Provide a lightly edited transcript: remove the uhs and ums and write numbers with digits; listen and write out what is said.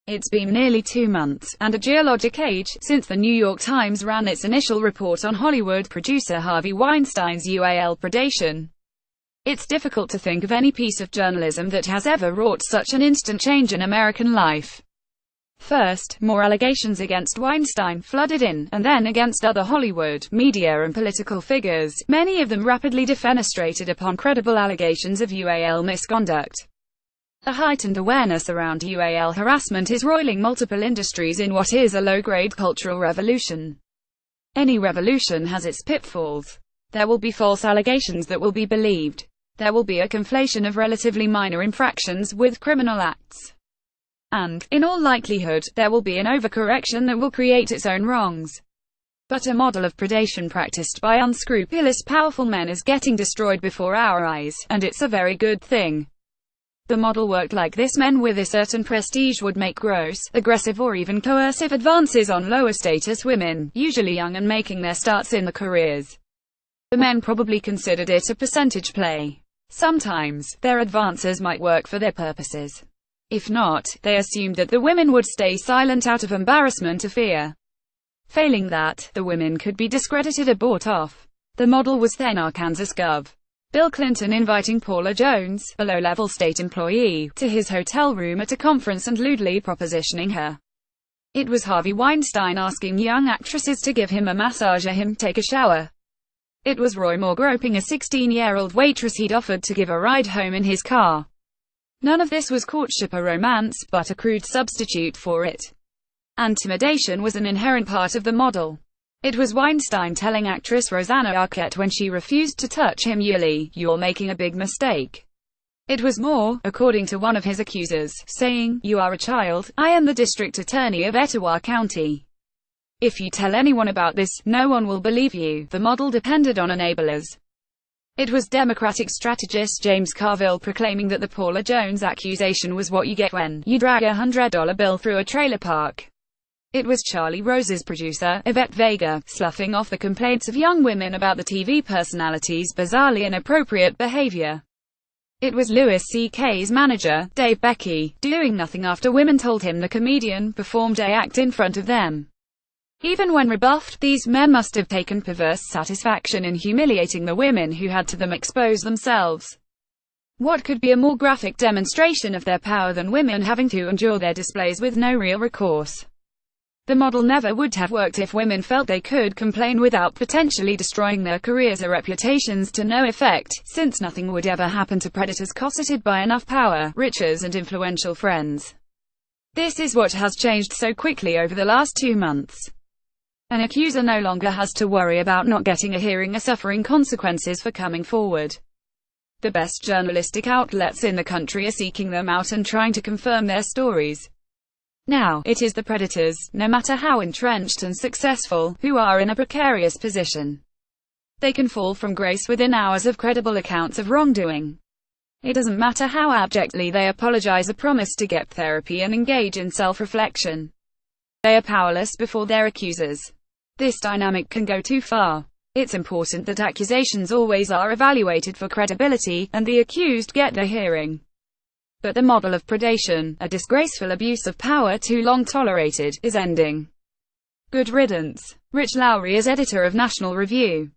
It's been nearly 2 months, and a geologic age, since the New York Times ran its initial report on Hollywood producer Harvey Weinstein's UAL predation. It's difficult to think of any piece of journalism that has ever wrought such an instant change in American life. First, more allegations against Weinstein flooded in, and then against other Hollywood, media and political figures, many of them rapidly defenestrated upon credible allegations of UAL misconduct. A heightened awareness around UAL harassment is roiling multiple industries in what is a low-grade cultural revolution. Any revolution has its pitfalls. There will be false allegations that will be believed. There will be a conflation of relatively minor infractions with criminal acts. And, in all likelihood, there will be an overcorrection that will create its own wrongs. But a model of predation practiced by unscrupulous powerful men is getting destroyed before our eyes, and it's a very good thing. The model worked like this: men with a certain prestige would make gross, aggressive or even coercive advances on lower status women, usually young and making their starts in the careers. The men probably considered it a percentage play. Sometimes, their advances might work for their purposes. If not, they assumed that the women would stay silent out of embarrassment or fear. Failing that, the women could be discredited or bought off. The model was then Arkansas Gov. Bill Clinton inviting Paula Jones, a low-level state employee, to his hotel room at a conference and lewdly propositioning her. It was Harvey Weinstein asking young actresses to give him a massage or him take a shower. It was Roy Moore groping a 16-year-old waitress he'd offered to give a ride home in his car. None of this was courtship or romance, but a crude substitute for it. Intimidation was an inherent part of the model. It was Weinstein telling actress Rosanna Arquette when she refused to touch him, "You're making a big mistake." It was Moore, according to one of his accusers, saying, "You are a child, I am the district attorney of Etowah County. If you tell anyone about this, no one will believe you." The model depended on enablers. It was Democratic strategist James Carville proclaiming that the Paula Jones accusation was what you get when you drag a $100 bill through a trailer park. It was Charlie Rose's producer, Yvette Vega, sloughing off the complaints of young women about the TV personality's bizarrely inappropriate behavior. It was Louis C.K.'s manager, Dave Becky, doing nothing after women told him the comedian performed a act in front of them. Even when rebuffed, these men must have taken perverse satisfaction in humiliating the women who had to them expose themselves. What could be a more graphic demonstration of their power than women having to endure their displays with no real recourse? The model never would have worked if women felt they could complain without potentially destroying their careers or reputations to no effect, since nothing would ever happen to predators cosseted by enough power, riches and influential friends. This is what has changed so quickly over the last 2 months. An accuser no longer has to worry about not getting a hearing or suffering consequences for coming forward. The best journalistic outlets in the country are seeking them out and trying to confirm their stories. Now, it is the predators, no matter how entrenched and successful, who are in a precarious position. They can fall from grace within hours of credible accounts of wrongdoing. It doesn't matter how abjectly they apologize or promise to get therapy and engage in self-reflection. They are powerless before their accusers. This dynamic can go too far. It's important that accusations always are evaluated for credibility, and the accused get a hearing. But the model of predation, a disgraceful abuse of power too long tolerated, is ending. Good riddance. Rich Lowry is editor of National Review.